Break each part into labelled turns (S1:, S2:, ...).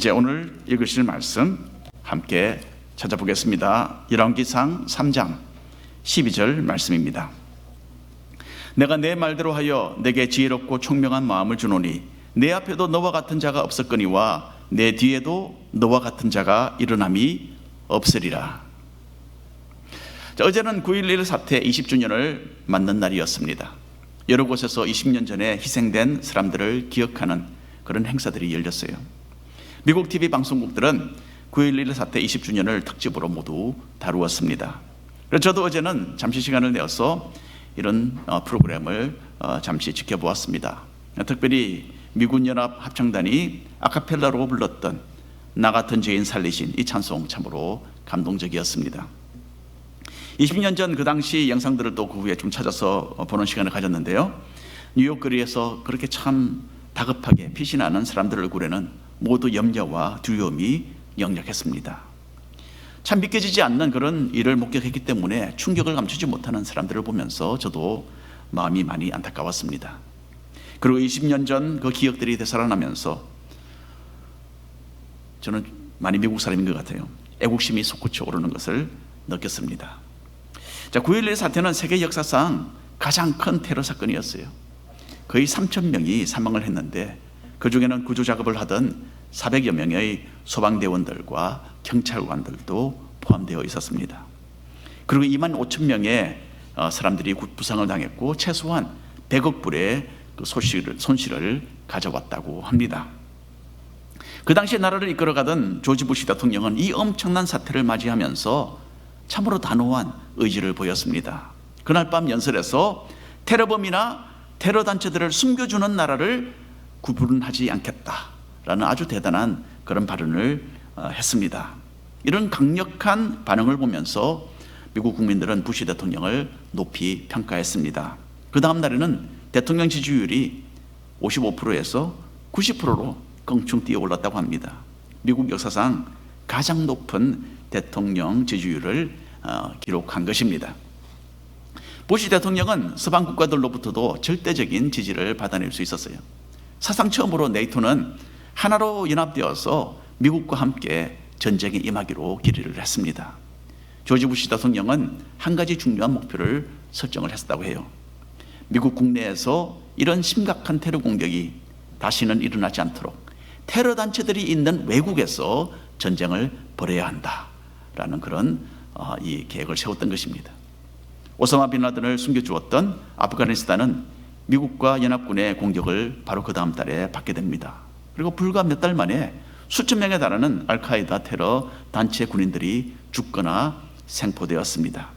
S1: 이제 오늘 읽으실 말씀 함께 찾아보겠습니다. 열왕기상 3장 12절 말씀입니다. 내가 내 말대로 하여 내게 지혜롭고 총명한 마음을 주노니 내 앞에도 너와 같은 자가 없었거니와 내 뒤에도 너와 같은 자가 일어남이 없으리라. 자, 어제는 9.11 사태 20주년을 맞는 날이었습니다. 여러 곳에서 20년 전에 희생된 사람들을 기억하는 그런 행사들이 열렸어요. 미국 TV 방송국들은 9.11 사태 20주년을 특집으로 모두 다루었습니다. 그래서 저도 어제는 잠시 시간을 내어서 이런 프로그램을 잠시 지켜보았습니다. 특별히 미군연합 합창단이 아카펠라로 불렀던 나 같은 죄인 살리신 이 찬송 참으로 감동적이었습니다. 20년 전 그 당시 영상들을 또 그 후에 좀 찾아서 보는 시간을 가졌는데요. 뉴욕 거리에서 그렇게 참 다급하게 피신하는 사람들 얼굴에는 모두 염려와 두려움이 역력했습니다. 참 믿겨지지 않는 그런 일을 목격했기 때문에 충격을 감추지 못하는 사람들을 보면서 저도 마음이 많이 안타까웠습니다. 그리고 20년 전 그 기억들이 되살아나면서 저는 많이 미국 사람인 것 같아요. 애국심이 솟구쳐 오르는 것을 느꼈습니다. 자, 9.11 사태는 세계 역사상 가장 큰 테러 사건이었어요. 거의 3,000명이 사망을 했는데 그 중에는 구조 작업을 하던 400여 명의 소방대원들과 경찰관들도 포함되어 있었습니다. 그리고 25,000명의 사람들이 부상을 당했고 최소한 100억 불의 그 손실을 가져왔다고 합니다. 그 당시에 나라를 이끌어가던 조지 부시 대통령은 이 엄청난 사태를 맞이하면서 참으로 단호한 의지를 보였습니다. 그날 밤 연설에서 테러범이나 테러 단체들을 숨겨주는 나라를 구분하지 않겠다라는 아주 대단한 그런 발언을 했습니다. 이런 강력한 반응을 보면서 미국 국민들은 부시 대통령을 높이 평가했습니다. 그 다음 날에는 대통령 지지율이 55%에서 90%로 껑충 뛰어 올랐다고 합니다. 미국 역사상 가장 높은 대통령 지지율을 기록한 것입니다. 부시 대통령은 서방 국가들로부터도 절대적인 지지를 받아낼 수 있었어요. 사상 처음으로 네이토는 하나로 연합되어서 미국과 함께 전쟁에 임하기로 결의를 했습니다. 조지 부시 대통령은 한 가지 중요한 목표를 설정을 했다고 해요. 미국 국내에서 이런 심각한 테러 공격이 다시는 일어나지 않도록 테러 단체들이 있는 외국에서 전쟁을 벌여야 한다라는 그런 이 계획을 세웠던 것입니다. 오사마 빈 라덴을 숨겨주었던 아프가니스탄은 미국과 연합군의 공격을 바로 그 다음 달에 받게 됩니다. 그리고 불과 몇 달 만에 수천 명에 달하는 알카에다 테러 단체 군인들이 죽거나 생포되었습니다.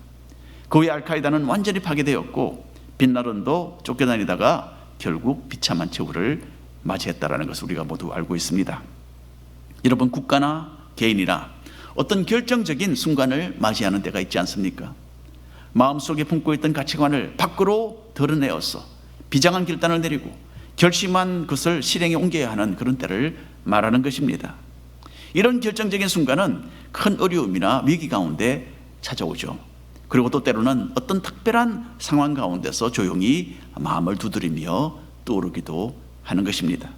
S1: 그 후에 알카에다는 완전히 파괴되었고 빈 라덴도 쫓겨다니다가 결국 비참한 최후를 맞이했다는 것을 우리가 모두 알고 있습니다. 여러분, 국가나 개인이나 어떤 결정적인 순간을 맞이하는 때가 있지 않습니까? 마음속에 품고 있던 가치관을 밖으로 드러내어서 비장한 결단을 내리고 결심한 것을 실행에 옮겨야 하는 그런 때를 말하는 것입니다. 이런 결정적인 순간은 큰 어려움이나 위기 가운데 찾아오죠. 그리고 또 때로는 어떤 특별한 상황 가운데서 조용히 마음을 두드리며 떠오르기도 하는 것입니다.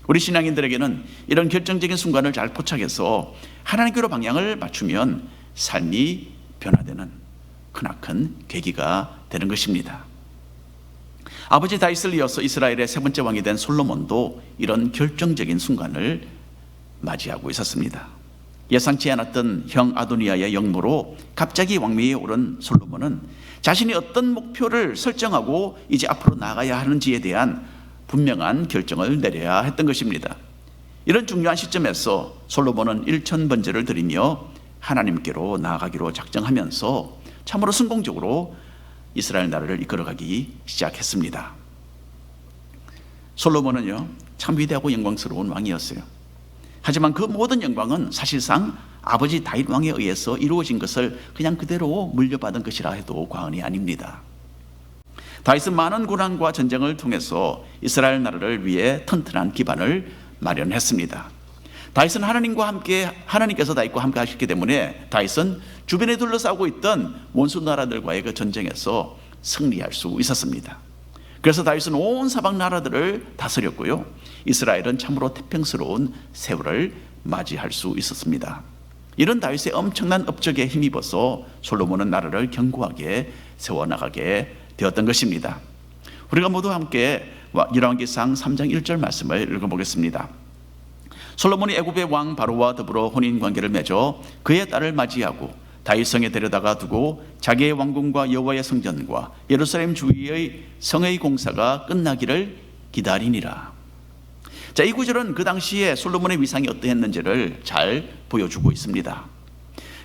S1: 우리 신앙인들에게는 이런 결정적인 순간을 잘 포착해서 하나님께로 방향을 맞추면 삶이 변화되는 크나큰 계기가 되는 것입니다. 아버지 다윗을 이어서 이스라엘의 세 번째 왕이 된 솔로몬도 이런 결정적인 순간을 맞이하고 있었습니다. 예상치 않았던 형 아도니아의 역모로 갑자기 왕위에 오른 솔로몬은 자신이 어떤 목표를 설정하고 이제 앞으로 나가야 하는지에 대한 분명한 결정을 내려야 했던 것입니다. 이런 중요한 시점에서 솔로몬은 1000번제를 드리며 하나님께로 나아가기로 작정하면서 참으로 성공적으로 이스라엘 나라를 이끌어가기 시작했습니다. 솔로몬은요, 참 위대하고 영광스러운 왕이었어요. 하지만 그 모든 영광은 사실상 아버지 다윗 왕에 의해서 이루어진 것을 그냥 그대로 물려받은 것이라 해도 과언이 아닙니다. 다윗은 많은 고난과 전쟁을 통해서 이스라엘 나라를 위해 튼튼한 기반을 마련했습니다. 다윗은 하나님께서 다윗과 함께 하셨기 때문에 다윗은 주변에 둘러싸고 있던 원수 나라들과의 그 전쟁에서 승리할 수 있었습니다. 그래서 다윗은 온 사방 나라들을 다스렸고요, 이스라엘은 참으로 태평스러운 세월을 맞이할 수 있었습니다. 이런 다윗의 엄청난 업적에 힘입어서 솔로몬은 나라를 견고하게 세워나가게 되었던 것입니다. 우리가 모두 함께 열왕기상 3장 1절 말씀을 읽어보겠습니다. 솔로몬이 애굽의 왕 바로와 더불어 혼인관계를 맺어 그의 딸을 맞이하고 다윗성에 데려다가 두고 자기의 왕궁과 여호와의 성전과 예루살렘 주위의 성의 공사가 끝나기를 기다리니라. 자, 이 구절은 그 당시에 솔로몬의 위상이 어떠했는지를 잘 보여주고 있습니다.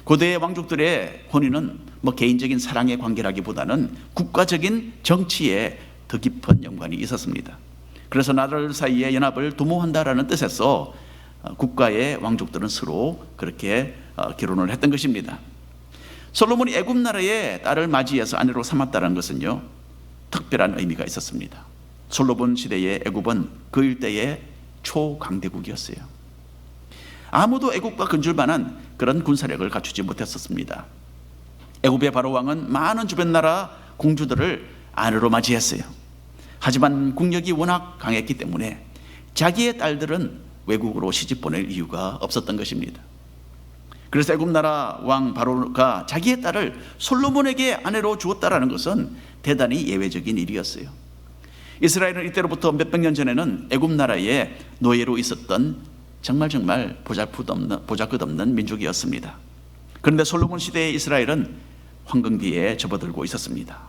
S1: 고대의 왕족들의 혼인은 개인적인 사랑의 관계라기보다는 국가적인 정치에 더 깊은 연관이 있었습니다. 그래서 나라들 사이의 연합을 도모한다라는 뜻에서 국가의 왕족들은 서로 그렇게 결혼을 했던 것입니다. 솔로몬이 애굽 나라의 딸을 맞이해서 아내로 삼았다는 것은요, 특별한 의미가 있었습니다. 솔로몬 시대의 애굽은 그 일대의 초강대국이었어요. 아무도 애굽과 근줄 만한 그런 군사력을 갖추지 못했었습니다. 애굽의 바로 왕은 많은 주변 나라 공주들을 아내로 맞이했어요. 하지만 국력이 워낙 강했기 때문에 자기의 딸들은 외국으로 시집 보낼 이유가 없었던 것입니다. 그래서 애굽 나라 왕 바로가 자기의 딸을 솔로몬에게 아내로 주었다라는 것은 대단히 예외적인 일이었어요. 이스라엘은 이때로부터 몇백 년 전에는 애굽 나라의 노예로 있었던 정말 보잘것없는 민족이었습니다. 그런데 솔로몬 시대의 이스라엘은 황금기에 접어들고 있었습니다.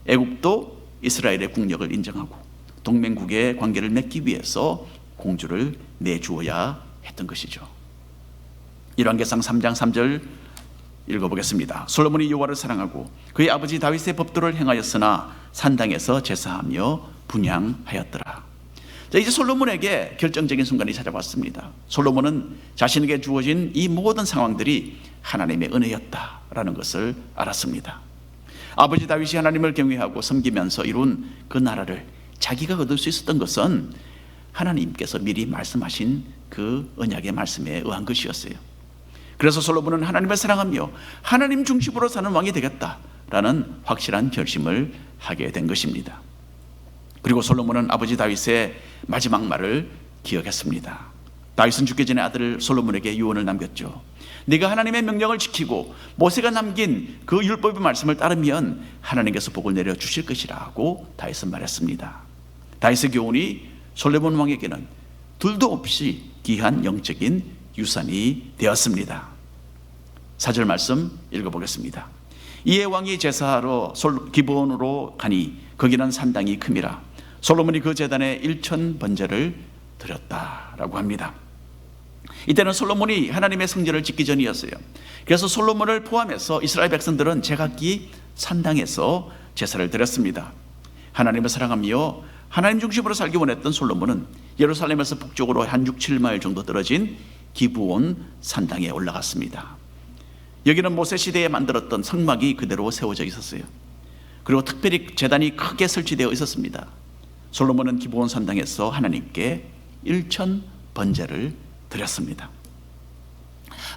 S1: 애굽도 이스라엘의 국력을 인정하고 동맹국의 관계를 맺기 위해서 공주를 내주어야 했던 것이죠. 열왕기상 3장 3절 읽어보겠습니다. 솔로몬이 여호와를 사랑하고 그의 아버지 다윗의 법도를 행하였으나 산당에서 제사하며 분향하였더라. 자, 이제 솔로몬에게 결정적인 순간이 찾아왔습니다. 솔로몬은 자신에게 주어진 이 모든 상황들이 하나님의 은혜였다라는 것을 알았습니다. 아버지 다윗이 하나님을 경외하고 섬기면서 이룬 그 나라를 자기가 얻을 수 있었던 것은 하나님께서 미리 말씀하신 그 언약의 말씀에 의한 것이었어요. 그래서 솔로몬은 하나님을 사랑하며 하나님 중심으로 사는 왕이 되겠다라는 확실한 결심을 하게 된 것입니다. 그리고 솔로몬은 아버지 다윗의 마지막 말을 기억했습니다. 다윗은 죽기 전에 아들 솔로몬에게 유언을 남겼죠. 네가 하나님의 명령을 지키고 모세가 남긴 그 율법의 말씀을 따르면 하나님께서 복을 내려 주실 것이라고 다윗은 말했습니다. 다윗의 교훈이 솔로몬 왕에게는 둘도 없이 귀한 영적인 유산이 되었습니다. 4절 말씀 읽어보겠습니다. 이에 왕이 제사하러 기브온으로 가니 거기는 산당이 큼이라. 솔로몬이 그 제단에 1,000번제를 드렸다라고 합니다. 이때는 솔로몬이 하나님의 성전을 짓기 전이었어요. 그래서 솔로몬을 포함해서 이스라엘 백성들은 제각기 산당에서 제사를 드렸습니다. 하나님을 사랑하며 하나님 중심으로 살기 원했던 솔로몬은 예루살렘에서 북쪽으로 한 6, 7마일 정도 떨어진 기브온 산당에 올라갔습니다. 여기는 모세 시대에 만들었던 성막이 그대로 세워져 있었어요. 그리고 특별히 제단이 크게 설치되어 있었습니다. 솔로몬은 기브온 산당에서 하나님께 1,000번제를 드렸습니다.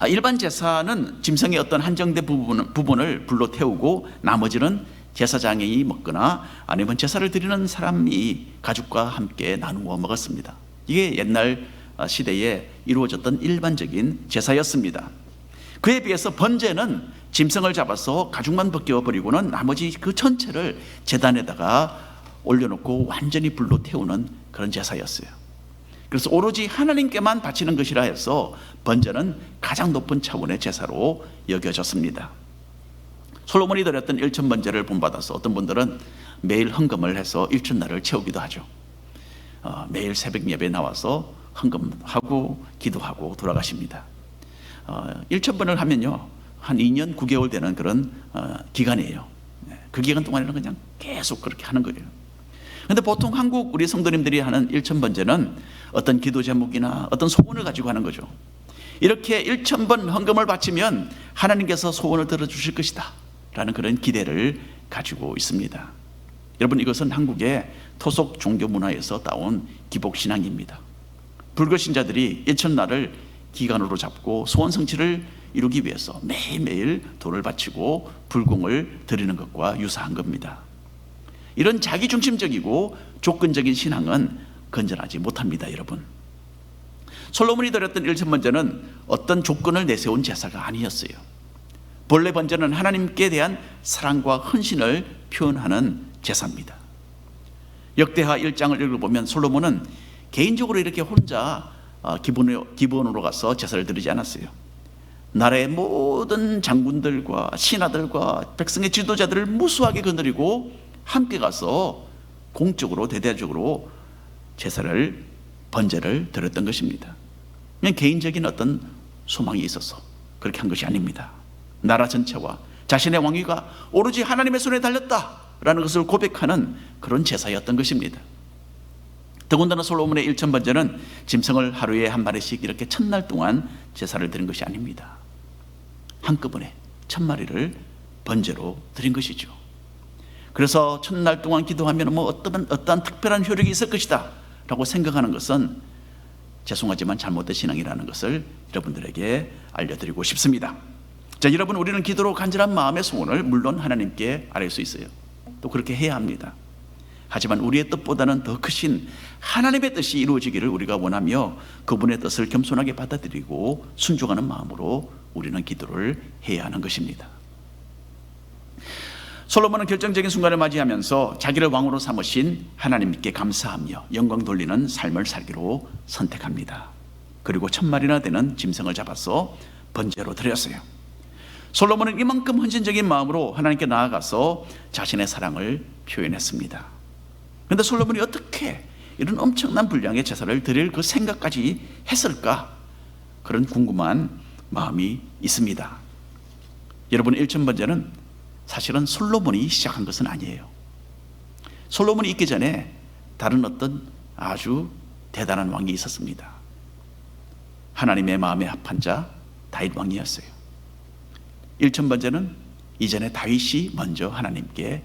S1: 일반 제사는 짐승의 어떤 한정된 부분을 불로 태우고 나머지는 제사장이 먹거나 아니면 제사를 드리는 사람이 가족과 함께 나누어 먹었습니다. 이게 옛날 시대에 이루어졌던 일반적인 제사였습니다. 그에 비해서 번제는 짐승을 잡아서 가죽만 벗겨버리고는 나머지 그 전체를 제단에다가 올려놓고 완전히 불로 태우는 그런 제사였어요. 그래서 오로지 하나님께만 바치는 것이라 해서 번제는 가장 높은 차원의 제사로 여겨졌습니다. 솔로몬이 드렸던 1,000번제를 본받아서 어떤 분들은 매일 헌금을 해서 일천날을 채우기도 하죠. 매일 새벽 예배에 나와서 헌금하고 기도하고 돌아가십니다. 1,000번을 하면요 한 2년 9개월 되는 그런 기간이에요. 그 기간 동안에는 그냥 계속 그렇게 하는 거예요. 그런데 보통 한국 우리 성도님들이 하는 1,000번제는 어떤 기도 제목이나 어떤 소원을 가지고 하는 거죠. 이렇게 1,000번 헌금을 바치면 하나님께서 소원을 들어주실 것이다 라는 그런 기대를 가지고 있습니다. 여러분, 이것은 한국의 토속 종교 문화에서 따온 기복신앙입니다. 불교 신자들이 1,000날을 기간으로 잡고 소원 성취를 이루기 위해서 매일매일 돈을 바치고 불공을 드리는 것과 유사한 겁니다. 이런 자기중심적이고 조건적인 신앙은 건전하지 못합니다. 여러분, 솔로몬이 드렸던 일천번제는 어떤 조건을 내세운 제사가 아니었어요. 본래 번제는 하나님께 대한 사랑과 헌신을 표현하는 제사입니다. 역대하 1장을 읽어보면 솔로몬은 개인적으로 이렇게 혼자 기본으로 가서 제사를 드리지 않았어요. 나라의 모든 장군들과 신하들과 백성의 지도자들을 무수하게 거느리고 함께 가서 공적으로 대대적으로 제사를 번제를 드렸던 것입니다. 그냥 개인적인 어떤 소망이 있어서 그렇게 한 것이 아닙니다. 나라 전체와 자신의 왕위가 오로지 하나님의 손에 달렸다라는 것을 고백하는 그런 제사였던 것입니다. 더군다나 솔로몬의 일천번제는 짐승을 하루에 한 마리씩 이렇게 1000날 동안 제사를 드린 것이 아닙니다. 한꺼번에 1000마리를 번제로 드린 것이죠. 그래서 1000날 동안 기도하면 어떠한 특별한 효력이 있을 것이다 라고 생각하는 것은 죄송하지만 잘못된 신앙이라는 것을 여러분들에게 알려드리고 싶습니다. 자, 여러분, 우리는 기도로 간절한 마음의 소원을 물론 하나님께 아뢰 수 있어요. 또 그렇게 해야 합니다. 하지만 우리의 뜻보다는 더 크신 하나님의 뜻이 이루어지기를 우리가 원하며 그분의 뜻을 겸손하게 받아들이고 순종하는 마음으로 우리는 기도를 해야 하는 것입니다. 솔로몬은 결정적인 순간을 맞이하면서 자기를 왕으로 삼으신 하나님께 감사하며 영광 돌리는 삶을 살기로 선택합니다. 그리고 1000마리나 되는 짐승을 잡아서 번제로 드렸어요. 솔로몬은 이만큼 헌신적인 마음으로 하나님께 나아가서 자신의 사랑을 표현했습니다. 그런데 솔로몬이 어떻게 이런 엄청난 분량의 제사를 드릴 그 생각까지 했을까? 그런 궁금한 마음이 있습니다. 여러분, 일천번제는 사실은 솔로몬이 시작한 것은 아니에요. 솔로몬이 있기 전에 다른 어떤 아주 대단한 왕이 있었습니다. 하나님의 마음에 합한 자 다윗 왕이었어요. 일천번제는 이전에 다윗이 먼저 하나님께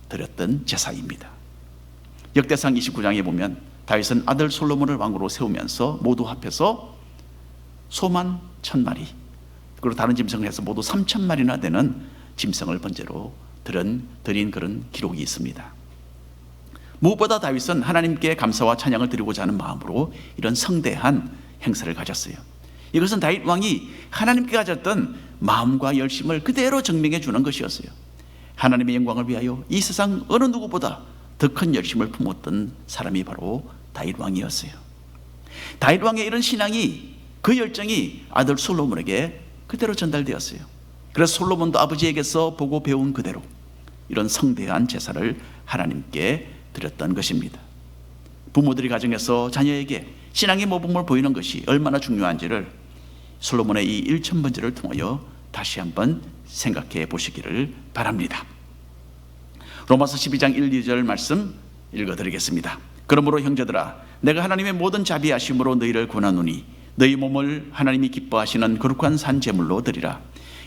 S1: 드렸던 제사입니다. 역대상 29장에 보면 다윗은 아들 솔로몬을 왕으로 세우면서 모두 합해서 소만 1000마리 그리고 다른 짐승을 해서 모두 3000마리나 되는 짐승을 번제로 드린 그런 기록이 있습니다. 무엇보다 다윗은 하나님께 감사와 찬양을 드리고자 하는 마음으로 이런 성대한 행사를 가졌어요. 이것은 다윗 왕이 하나님께 가졌던 마음과 열심을 그대로 증명해 주는 것이었어요. 하나님의 영광을 위하여 이 세상 어느 누구보다 더 큰 열심을 품었던 사람이 바로 다윗 왕이었어요. 다윗 왕의 이런 신앙이, 그 열정이 아들 솔로몬에게 그대로 전달되었어요. 그래서 솔로몬도 아버지에게서 보고 배운 그대로 이런 성대한 제사를 하나님께 드렸던 것입니다. 부모들이 가정에서 자녀에게 신앙의 모범을 보이는 것이 얼마나 중요한지를 솔로몬의 이 일천번제를 통하여 다시 한번 생각해 보시기를 바랍니다. 로마서 12장 1, 2절 말씀 읽어드리겠습니다. 그러므로 형제들아, 내가 하나님의 모든 자비하심으로 너희를 권하노니 너희 몸을 하나님이 기뻐하시는 거룩한 산 제물로 드리라.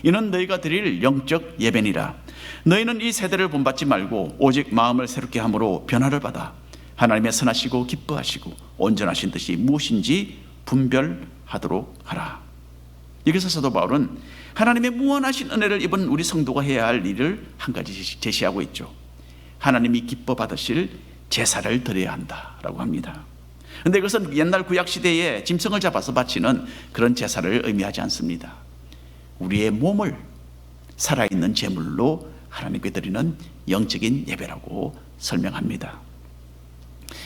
S1: 이는 너희가 드릴 영적 예배니라. 너희는 이 세대를 본받지 말고 오직 마음을 새롭게 함으로 변화를 받아 하나님의 선하시고 기뻐하시고 온전하신 뜻이 무엇인지 분별하도록 하라. 여기서 사도 바울은 하나님의 무한하신 은혜를 입은 우리 성도가 해야 할 일을 한 가지 제시하고 있죠. 하나님이 기뻐 받으실 제사를 드려야 한다라고 합니다. 그런데 이것은 옛날 구약시대에 짐승을 잡아서 바치는 그런 제사를 의미하지 않습니다. 우리의 몸을 살아있는 제물로 하나님께 드리는 영적인 예배라고 설명합니다.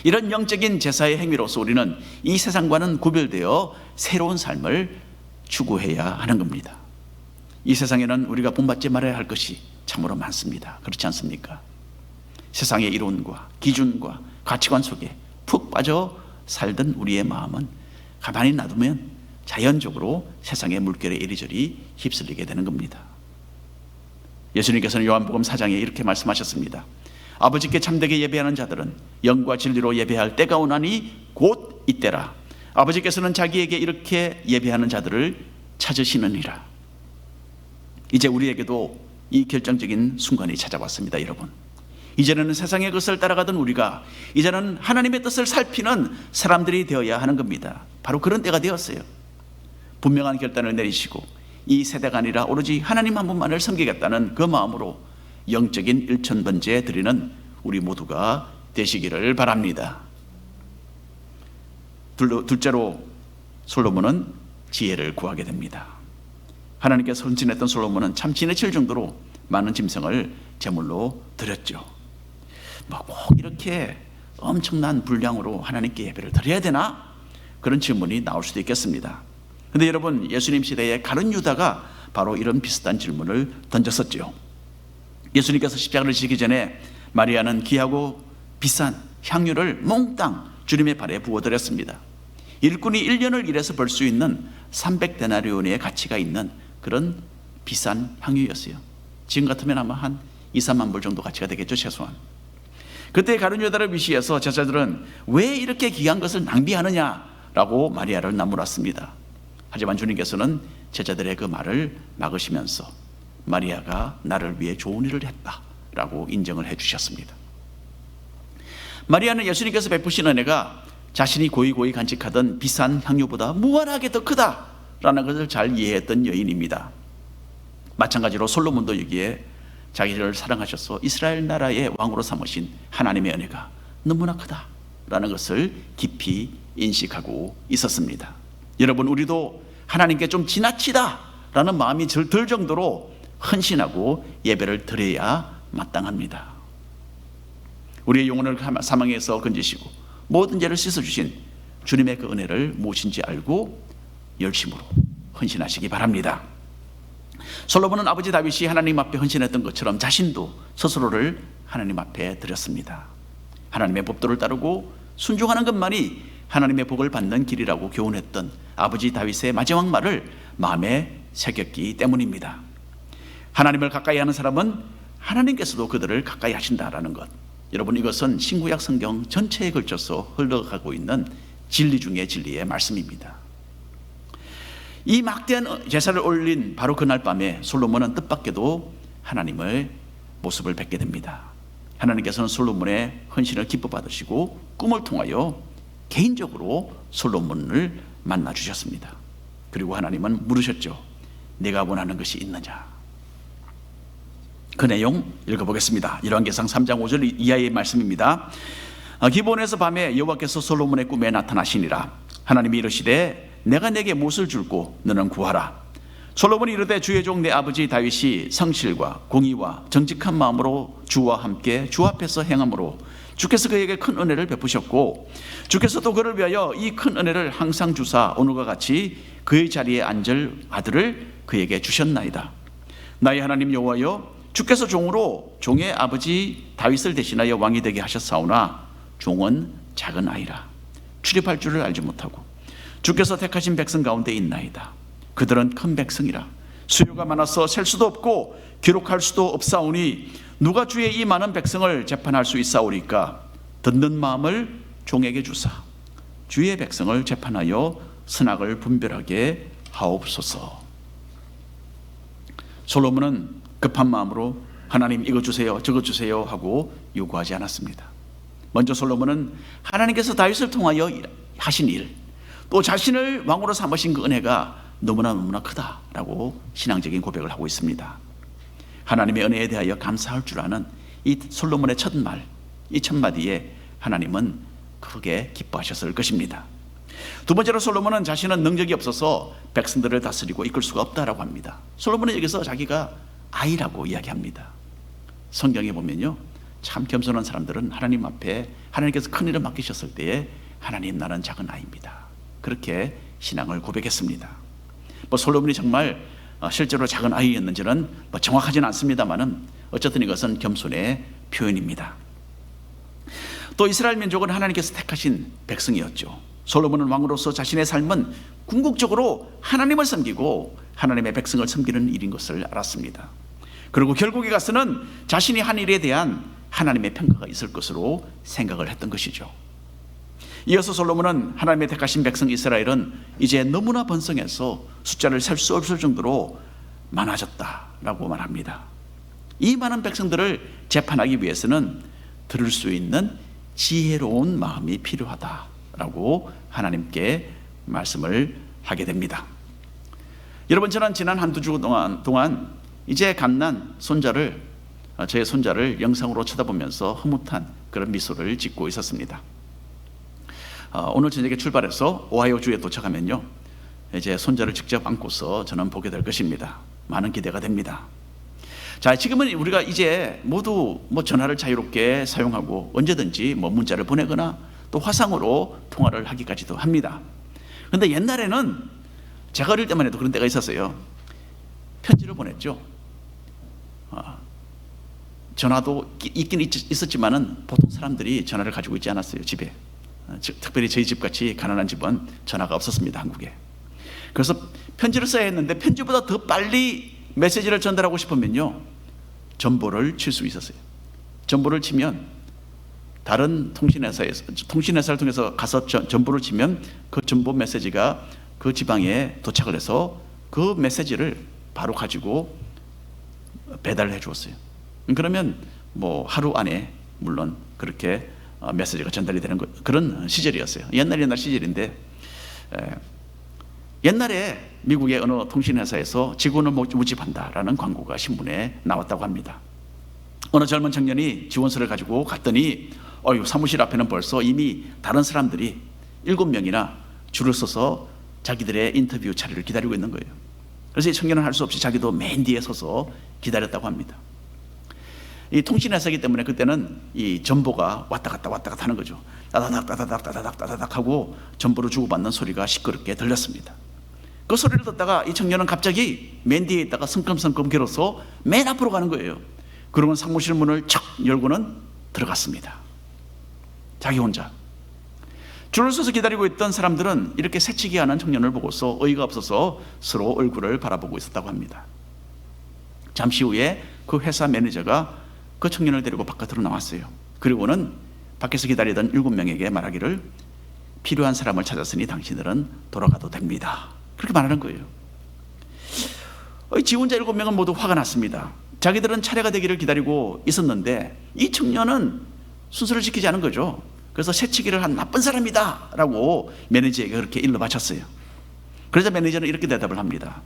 S1: 이런 영적인 제사의 행위로서 우리는 이 세상과는 구별되어 새로운 삶을 추구해야 하는 겁니다. 이 세상에는 우리가 본받지 말아야 할 것이 참으로 많습니다. 그렇지 않습니까? 세상의 이론과 기준과 가치관 속에 푹 빠져 살던 우리의 마음은 가만히 놔두면 자연적으로 세상의 물결에 이리저리 휩쓸리게 되는 겁니다. 예수님께서는 요한복음 4장에 이렇게 말씀하셨습니다. 아버지께 참되게 예배하는 자들은 영과 진리로 예배할 때가 오나니 곧 이때라. 아버지께서는 자기에게 이렇게 예배하는 자들을 찾으시느니라. 이제 우리에게도 이 결정적인 순간이 찾아왔습니다. 여러분, 이제는 세상의 것을 따라가던 우리가 이제는 하나님의 뜻을 살피는 사람들이 되어야 하는 겁니다. 바로 그런 때가 되었어요. 분명한 결단을 내리시고 이 세대가 아니라 오로지 하나님 한 분만을 섬기겠다는 그 마음으로 영적인 일천번제 드리는 우리 모두가 되시기를 바랍니다. 둘째로 솔로몬은 지혜를 구하게 됩니다. 하나님께서 헌신했던 솔로몬은 참 지나칠 정도로 많은 짐승을 제물로 드렸죠. 꼭 이렇게 엄청난 분량으로 하나님께 예배를 드려야 되나? 그런 질문이 나올 수도 있겠습니다. 그런데 여러분, 예수님 시대에 가룟 유다가 바로 이런 비슷한 질문을 던졌었죠. 예수님께서 십자가를 지기 전에 마리아는 귀하고 비싼 향유를 몽땅 주님의 발에 부어드렸습니다. 일꾼이 1년을 일해서 벌 수 있는 300데나리온의 가치가 있는 그런 비싼 향유였어요. 지금 같으면 아마 한 2, 3만 불 정도 가치가 되겠죠, 최소한. 그때 가룟 유다를 위시해서 제자들은 왜 이렇게 귀한 것을 낭비하느냐라고 마리아를 나무랐습니다. 하지만 주님께서는 제자들의 그 말을 막으시면서 마리아가 나를 위해 좋은 일을 했다라고 인정을 해주셨습니다. 마리아는 예수님께서 베푸신 은혜가 자신이 고이고이 간직하던 비싼 향유보다 무한하게 더 크다라는 것을 잘 이해했던 여인입니다. 마찬가지로 솔로몬도 여기에 자기를 사랑하셔서 이스라엘 나라의 왕으로 삼으신 하나님의 은혜가 너무나 크다라는 것을 깊이 인식하고 있었습니다. 여러분, 우리도 하나님께 좀 지나치다라는 마음이 들 정도로 헌신하고 예배를 드려야 마땅합니다. 우리의 영혼을 사망에서 건지시고 모든 죄를 씻어주신 주님의 그 은혜를 무엇인지 알고 열심으로 헌신하시기 바랍니다. 솔로몬은 아버지 다윗이 하나님 앞에 헌신했던 것처럼 자신도 스스로를 하나님 앞에 드렸습니다. 하나님의 법도를 따르고 순종하는 것만이 하나님의 복을 받는 길이라고 교훈했던 아버지 다윗의 마지막 말을 마음에 새겼기 때문입니다. 하나님을 가까이 하는 사람은 하나님께서도 그들을 가까이 하신다라는 것, 여러분, 이것은 신구약 성경 전체에 걸쳐서 흘러가고 있는 진리 중의 진리의 말씀입니다. 이 막대한 제사를 올린 바로 그날 밤에 솔로몬은 뜻밖에도 하나님의 모습을 뵙게 됩니다. 하나님께서는 솔로몬의 헌신을 기뻐 받으시고 꿈을 통하여 개인적으로 솔로몬을 만나 주셨습니다. 그리고 하나님은 물으셨죠. 내가 원하는 것이 있느냐? 그 내용 읽어보겠습니다. 열왕기상 3장 5절 이하의 말씀입니다. 기브온에서 밤에 여호와께서 솔로몬의 꿈에 나타나시니라. 하나님이 이르시되 내가 내게 무엇을 줄고 너는 구하라. 솔로몬이 이르되 주의 종 내 아버지 다윗이 성실과 공의와 정직한 마음으로 주와 함께 주 앞에서 행함으로 주께서 그에게 큰 은혜를 베푸셨고 주께서 또 그를 위하여 이 큰 은혜를 항상 주사 오늘과 같이 그의 자리에 앉을 아들을 그에게 주셨나이다. 나의 하나님 여호와여, 주께서 종으로 종의 아버지 다윗을 대신하여 왕이 되게 하셨사오나 종은 작은 아이라 출입할 줄을 알지 못하고 주께서 택하신 백성 가운데 있나이다. 그들은 큰 백성이라 수요가 많아서 셀 수도 없고 기록할 수도 없사오니 누가 주의 이 많은 백성을 재판할 수 있사오리까? 듣는 마음을 종에게 주사 주의 백성을 재판하여 선악을 분별하게 하옵소서. 솔로몬은 급한 마음으로 하나님 이거 주세요 저거 주세요 하고 요구하지 않았습니다. 먼저 솔로몬은 하나님께서 다윗을 통하여 하신 일, 또 자신을 왕으로 삼으신 그 은혜가 너무나 크다라고 신앙적인 고백을 하고 있습니다. 하나님의 은혜에 대하여 감사할 줄 아는 이 솔로몬의 첫 말, 이 첫 마디에 하나님은 크게 기뻐하셨을 것입니다. 두 번째로 솔로몬은 자신은 능력이 없어서 백성들을 다스리고 이끌 수가 없다라고 합니다. 솔로몬은 여기서 자기가 아이라고 이야기합니다. 성경에 보면요, 참 겸손한 사람들은 하나님 앞에 하나님께서 큰 일을 맡기셨을 때에 하나님 나는 작은 아이입니다, 그렇게 신앙을 고백했습니다. 솔로몬이 정말 실제로 작은 아이였는지는 정확하지는 않습니다만은 어쨌든 이것은 겸손의 표현입니다. 또 이스라엘 민족은 하나님께서 택하신 백성이었죠. 솔로몬은 왕으로서 자신의 삶은 궁극적으로 하나님을 섬기고 하나님의 백성을 섬기는 일인 것을 알았습니다. 그리고 결국에 가서는 자신이 한 일에 대한 하나님의 평가가 있을 것으로 생각을 했던 것이죠. 이어서 솔로몬은 하나님의 택하신 백성 이스라엘은 이제 너무나 번성해서 숫자를 셀 수 없을 정도로 많아졌다라고 말합니다. 이 많은 백성들을 재판하기 위해서는 들을 수 있는 지혜로운 마음이 필요하다라고 하나님께 말씀을 하게 됩니다. 여러분, 저는 지난 한두 주 동안 이제 갓난 손자를, 제 손자를 영상으로 쳐다보면서 흐뭇한 그런 미소를 짓고 있었습니다. 오늘 저녁에 출발해서 오하이오 주에 도착하면요, 이제 손자를 직접 안고서 저는 보게 될 것입니다. 많은 기대가 됩니다. 자, 지금은 우리가 이제 모두 전화를 자유롭게 사용하고 언제든지 문자를 보내거나 또 화상으로 통화를 하기까지도 합니다. 그런데 옛날에는 제가 어릴 때만 해도 그런 때가 있었어요. 편지를 보냈죠. 전화도 있긴 있었지만은 보통 사람들이 전화를 가지고 있지 않았어요, 집에. 특별히 저희 집같이 가난한 집은 전화가 없었습니다, 한국에. 그래서 편지를 써야 했는데 편지보다 더 빨리 메시지를 전달하고 싶으면요, 전보를 칠 수 있었어요. 전보를 치면 다른 통신회사를 통해서 가서 전보를 치면 그 전보 메시지가 그 지방에 도착을 해서 그 메시지를 바로 가지고 배달을 해 주었어요. 그러면 하루 안에 물론 그렇게 메시지가 전달이 되는 그런 시절이었어요. 옛날 시절인데, 옛날에 미국의 어느 통신회사에서 직원을 모집한다라는 광고가 신문에 나왔다고 합니다. 어느 젊은 청년이 지원서를 가지고 갔더니 사무실 앞에는 벌써 이미 다른 사람들이 7명이나 줄을 서서 자기들의 인터뷰 자리를 기다리고 있는 거예요. 그래서 이 청년은 할 수 없이 자기도 맨 뒤에 서서 기다렸다고 합니다. 이 통신회사이기 때문에 그때는 이 전보가 왔다 갔다 하는 거죠. 따다닥 하고 전보를 주고받는 소리가 시끄럽게 들렸습니다. 그 소리를 듣다가 이 청년은 갑자기 맨 뒤에 있다가 성큼성큼 걸어서 맨 앞으로 가는 거예요. 그러고는 사무실 문을 척 열고는 들어갔습니다. 자기 혼자. 줄을 서서 기다리고 있던 사람들은 이렇게 새치기 하는 청년을 보고서 어이가 없어서 서로 얼굴을 바라보고 있었다고 합니다. 잠시 후에 그 회사 매니저가 그 청년을 데리고 바깥으로 나왔어요. 그리고는 밖에서 기다리던 7명에게 말하기를, 필요한 사람을 찾았으니 당신들은 돌아가도 됩니다. 그렇게 말하는 거예요. 지원자 7명은 모두 화가 났습니다. 자기들은 차례가 되기를 기다리고 있었는데 이 청년은 순서를 지키지 않은 거죠. 그래서 새치기를 한 나쁜 사람이다 라고 매니저에게 그렇게 일러 바쳤어요. 그러자 매니저는 이렇게 대답을 합니다.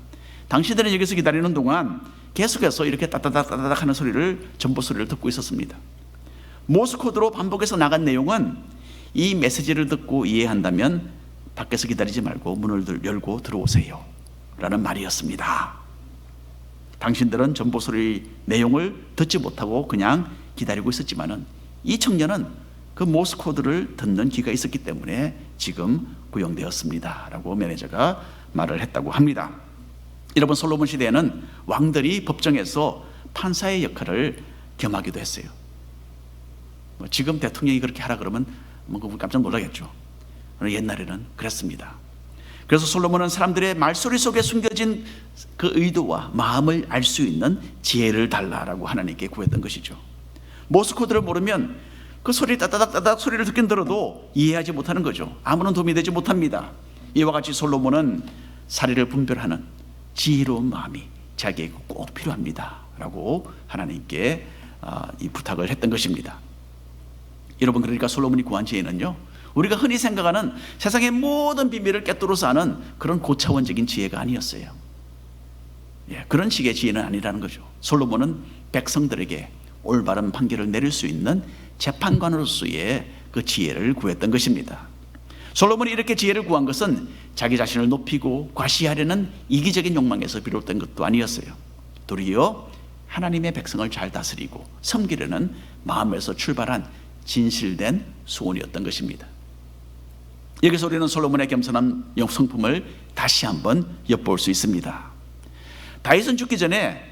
S1: 당신들은 여기서 기다리는 동안 계속해서 이렇게 따다닥 하는 소리를, 전보 소리를 듣고 있었습니다. 모스코드로 반복해서 나간 내용은 이 메시지를 듣고 이해한다면 밖에서 기다리지 말고 문을 열고 들어오세요 라는 말이었습니다. 당신들은 전보 소리 내용을 듣지 못하고 그냥 기다리고 있었지만은 이 청년은 그 모스코드를 듣는 귀가 있었기 때문에 지금 구형되었습니다 라고 매니저가 말을 했다고 합니다. 여러분, 솔로몬 시대에는 왕들이 법정에서 판사의 역할을 겸하기도 했어요. 지금 대통령이 그렇게 하라 그러면 깜짝 놀라겠죠. 옛날에는 그랬습니다. 그래서 솔로몬은 사람들의 말소리 속에 숨겨진 그 의도와 마음을 알 수 있는 지혜를 달라라고 하나님께 구했던 것이죠. 모스코드를 모르면 그 소리 따다닥 소리를 듣긴 들어도 이해하지 못하는 거죠. 아무런 도움이 되지 못합니다. 이와 같이 솔로몬은 사리를 분별하는 지혜로운 마음이 자기에게 꼭 필요합니다 라고 하나님께 이 부탁을 했던 것입니다. 여러분, 그러니까 솔로몬이 구한 지혜는요, 우리가 흔히 생각하는 세상의 모든 비밀을 꿰뚫어서 아는 그런 고차원적인 지혜가 아니었어요. 그런 식의 지혜는 아니라는 거죠. 솔로몬은 백성들에게 올바른 판결을 내릴 수 있는 재판관으로서의 그 지혜를 구했던 것입니다. 솔로몬이 이렇게 지혜를 구한 것은 자기 자신을 높이고 과시하려는 이기적인 욕망에서 비롯된 것도 아니었어요. 도리어 하나님의 백성을 잘 다스리고 섬기려는 마음에서 출발한 진실된 소원이었던 것입니다. 여기서 우리는 솔로몬의 겸손한 성품을 다시 한번 엿볼 수 있습니다. 다윗은 죽기 전에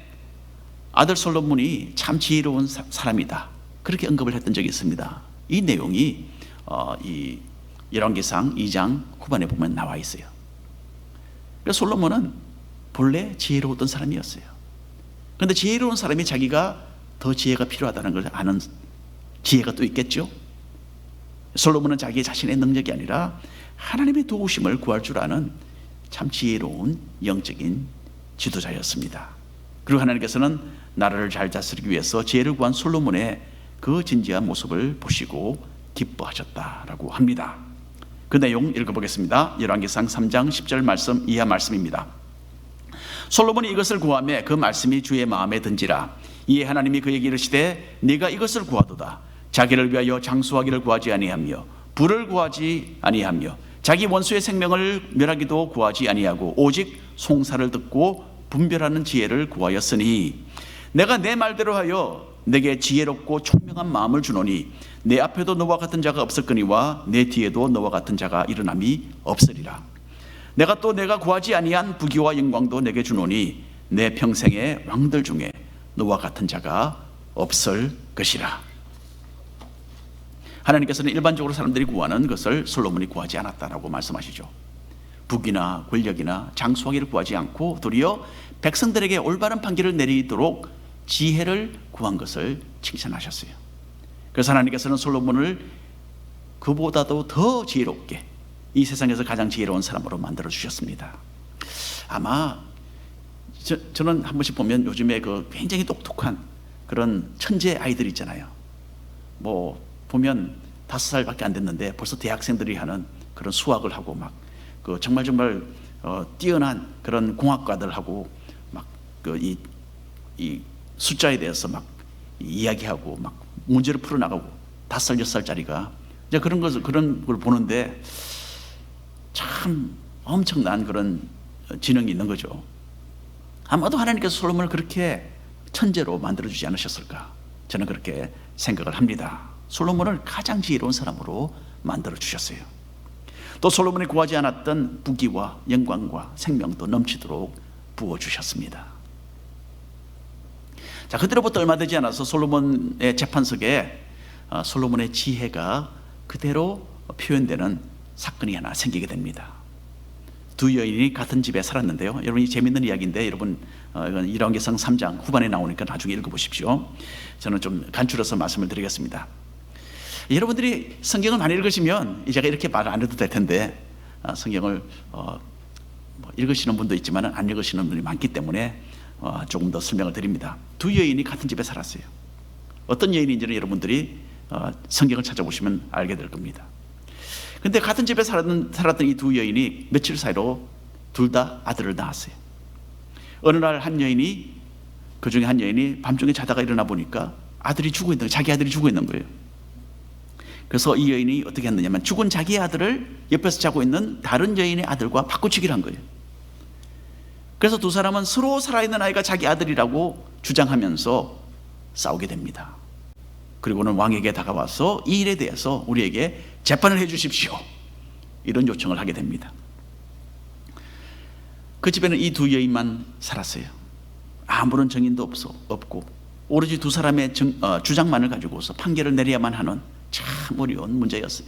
S1: 아들 솔로몬이 참 지혜로운 사람이다, 그렇게 언급을 했던 적이 있습니다. 이 내용이 이 열왕기상 2장 후반에 보면 나와 있어요. 그래서 솔로몬은 본래 지혜로웠던 사람이었어요. 그런데 지혜로운 사람이 자기가 더 지혜가 필요하다는 걸 아는 지혜가 또 있겠죠. 솔로몬은 자기 자신의 능력이 아니라 하나님의 도우심을 구할 줄 아는 참 지혜로운 영적인 지도자였습니다. 그리고 하나님께서는 나라를 잘 다스리기 위해서 지혜를 구한 솔로몬의 그 진지한 모습을 보시고 기뻐하셨다라고 합니다. 그 내용 읽어보겠습니다. 열왕기상 3장 10절 말씀 이하 말씀입니다. 솔로몬이 이것을 구하매 그 말씀이 주의 마음에 든지라. 이에 하나님이 그에게 이르시되 네가 이것을 구하도다. 자기를 위하여 장수하기를 구하지 아니하며 부를 구하지 아니하며 자기 원수의 생명을 멸하기도 구하지 아니하고 오직 송사를 듣고 분별하는 지혜를 구하였으니 내가 내 말대로 하여 내게 지혜롭고 총명한 마음을 주노니 내 앞에도 너와 같은 자가 없었거니와 내 뒤에도 너와 같은 자가 일어남이 없으리라. 내가 또 내가 구하지 아니한 부귀와 영광도 내게 주노니 내 평생의 왕들 중에 너와 같은 자가 없을 것이라. 하나님께서는 일반적으로 사람들이 구하는 것을 솔로몬이 구하지 않았다라고 말씀하시죠. 부귀나 권력이나 장수하기를 구하지 않고 도리어 백성들에게 올바른 판결을 내리도록 지혜를 구한 것을 칭찬하셨어요. 그래서 하나님께서는 솔로몬을 그보다도 더 지혜롭게 이 세상에서 가장 지혜로운 사람으로 만들어 주셨습니다. 아마 저는 한 번씩 보면 요즘에 그 굉장히 똑똑한 그런 천재 아이들 있잖아요. 뭐 보면 5살밖에 안 됐는데 벌써 대학생들이 하는 그런 수학을 하고 막 그 정말 뛰어난 그런 공학과들하고 막 그 이 숫자에 대해서 막 이야기하고 막 문제를 풀어 나가고 5살, 6살짜리가 이제 그런 걸 보는데 참 엄청난 그런 지능이 있는 거죠. 아마도 하나님께서 솔로몬을 그렇게 천재로 만들어주지 않으셨을까? 저는 그렇게 생각을 합니다. 솔로몬을 가장 지혜로운 사람으로 만들어주셨어요. 또 솔로몬이 구하지 않았던 부귀와 영광과 생명도 넘치도록 부어주셨습니다. 자, 그때로부터 얼마 되지 않아서 솔로몬의 재판석에 솔로몬의 지혜가 그대로 표현되는 사건이 하나 생기게 됩니다. 두 여인이 같은 집에 살았는데요. 여러분, 이 재밌는 이야기인데 여러분 이건 열왕기상 3장 후반에 나오니까 나중에 읽어보십시오. 저는 좀 간추려서 말씀을 드리겠습니다. 여러분들이 성경을 많이 읽으시면 제가 이렇게 말 안 해도 될 텐데 성경을 읽으시는 분도 있지만 안 읽으시는 분이 많기 때문에 조금 더 설명을 드립니다. 두 여인이 같은 집에 살았어요. 어떤 여인인지는 여러분들이 성경을 찾아보시면 알게 될 겁니다. 그런데 같은 집에 살았던 이 두 여인이 며칠 사이로 둘 다 아들을 낳았어요. 어느 날 한 여인이, 그 중에 한 여인이 밤중에 자다가 일어나 보니까 아들이 죽어 있는 거예요. 자기 아들이 죽어 있는 거예요. 그래서 이 여인이 어떻게 했느냐면 죽은 자기 아들을 옆에서 자고 있는 다른 여인의 아들과 바꾸치기를 한 거예요. 그래서 두 사람은 서로 살아있는 아이가 자기 아들이라고 주장하면서 싸우게 됩니다. 그리고는 왕에게 다가와서 이 일에 대해서 우리에게 재판을 해 주십시오, 이런 요청을 하게 됩니다. 그 집에는 이 두 여인만 살았어요. 아무런 증인도 없고 오로지 두 사람의 주장만을 가지고서 판결을 내려야만 하는 참 어려운 문제였어요.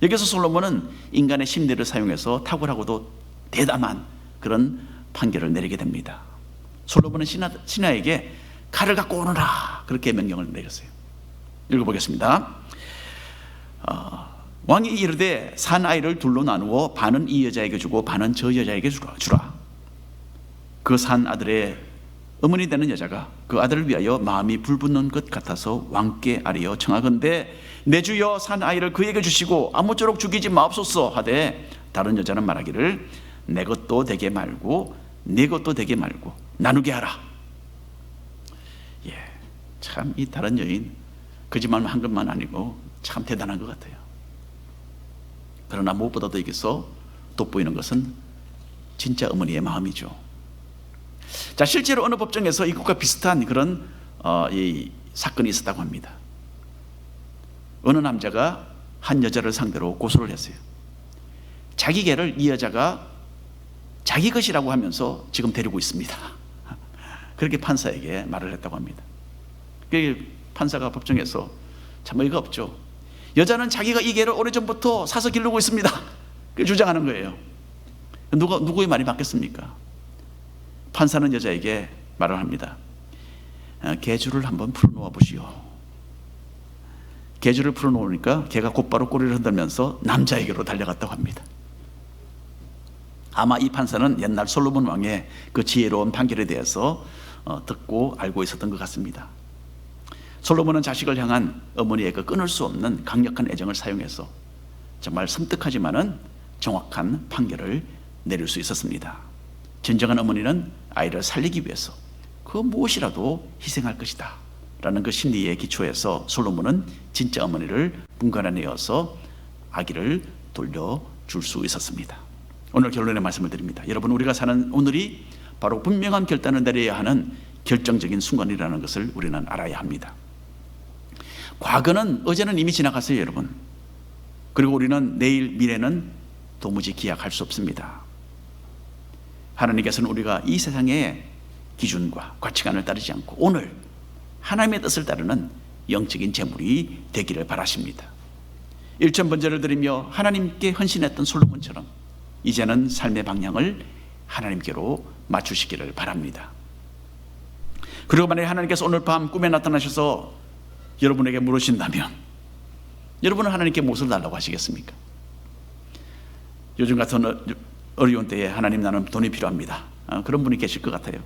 S1: 여기서 솔로몬은 인간의 심리를 사용해서 탁월하고도 대담한 그런 판결을 내리게 됩니다. 솔로몬은 신하에게 칼을 갖고 오너라, 그렇게 명령을 내렸어요. 읽어보겠습니다. 왕이 이르되 산 아이를 둘로 나누어 반은 이 여자에게 주고 반은 저 여자에게 주라. 그 산 아들의 어머니 되는 여자가 그 아들을 위하여 마음이 불붙는 것 같아서 왕께 아뢰어 청하건대 내 주여 산 아이를 그에게 주시고 아무쪼록 죽이지 마옵소서 하되 다른 여자는 말하기를 내 것도 되게 말고 네 것도 되게 말고 나누게 하라. 참 이 다른 여인 거짓말 한 것만 아니고 참 대단한 것 같아요. 그러나 무엇보다도 여기서 돋보이는 것은 진짜 어머니의 마음이죠. 자, 실제로 어느 법정에서 이것과 비슷한 그런 이 사건이 있었다고 합니다. 어느 남자가 한 여자를 상대로 고소를 했어요. 자기 개를 이 여자가 자기 것이라고 하면서 지금 데리고 있습니다. 그렇게 판사에게 말을 했다고 합니다. 판사가 법정에서 참 어이가 없죠. 여자는 자기가 이 개를 오래전부터 사서 기르고 있습니다, 그렇게 주장하는 거예요. 누구의 말이 맞겠습니까? 판사는 여자에게 말을 합니다. 개줄을 한번 풀어놓아 보시오. 개줄을 풀어놓으니까 개가 곧바로 꼬리를 흔들면서 남자에게로 달려갔다고 합니다. 아마 이 판사는 옛날 솔로몬 왕의 그 지혜로운 판결에 대해서 듣고 알고 있었던 것 같습니다. 솔로몬은 자식을 향한 어머니의 그 끊을 수 없는 강력한 애정을 사용해서 정말 섬뜩하지만은 정확한 판결을 내릴 수 있었습니다. 진정한 어머니는 아이를 살리기 위해서 그 무엇이라도 희생할 것이다 라는 그 심리에 기초해서 솔로몬은 진짜 어머니를 분간해내어서 아기를 돌려 줄 수 있었습니다. 오늘 결론의 말씀을 드립니다. 여러분, 우리가 사는 오늘이 바로 분명한 결단을 내려야 하는 결정적인 순간이라는 것을 우리는 알아야 합니다. 과거는, 어제는 이미 지나갔어요, 여러분. 그리고 우리는 내일, 미래는 도무지 기약할 수 없습니다. 하나님께서는 우리가 이 세상의 기준과 가치관을 따르지 않고 오늘 하나님의 뜻을 따르는 영적인 재물이 되기를 바라십니다. 일천번제를 드리며 하나님께 헌신했던 솔로몬처럼 이제는 삶의 방향을 하나님께로 맞추시기를 바랍니다. 그리고 만약에 하나님께서 오늘 밤 꿈에 나타나셔서 여러분에게 물으신다면 여러분은 하나님께 무엇을 달라고 하시겠습니까? 요즘 같은 어려운 때에 하나님, 나는 돈이 필요합니다, 그런 분이 계실 것 같아요.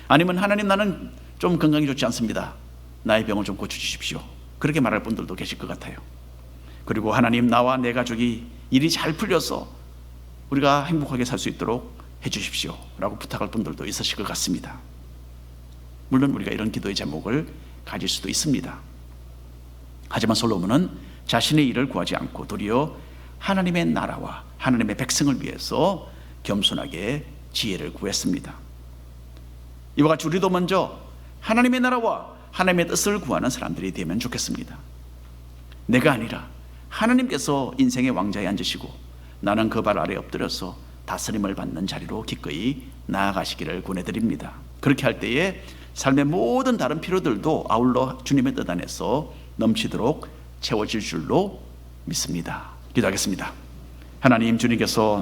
S1: 아니면 하나님, 나는 좀 건강이 좋지 않습니다, 나의 병을 좀 고쳐주십시오, 그렇게 말할 분들도 계실 것 같아요. 그리고 하나님, 나와 내 가족이 일이 잘 풀려서 우리가 행복하게 살 수 있도록 해주십시오 라고 부탁할 분들도 있으실 것 같습니다. 물론 우리가 이런 기도의 제목을 가질 수도 있습니다. 하지만 솔로몬은 자신의 일을 구하지 않고 도리어 하나님의 나라와 하나님의 백성을 위해서 겸손하게 지혜를 구했습니다. 이와 같이 우리도 먼저 하나님의 나라와 하나님의 뜻을 구하는 사람들이 되면 좋겠습니다. 내가 아니라 하나님께서 인생의 왕자에 앉으시고 나는 그 발 아래 엎드려서 다스림을 받는 자리로 기꺼이 나아가시기를 권해드립니다. 그렇게 할 때에 삶의 모든 다른 필요들도 아울러 주님의 뜻 안에서 넘치도록 채워질 줄로 믿습니다. 기도하겠습니다. 하나님, 주님께서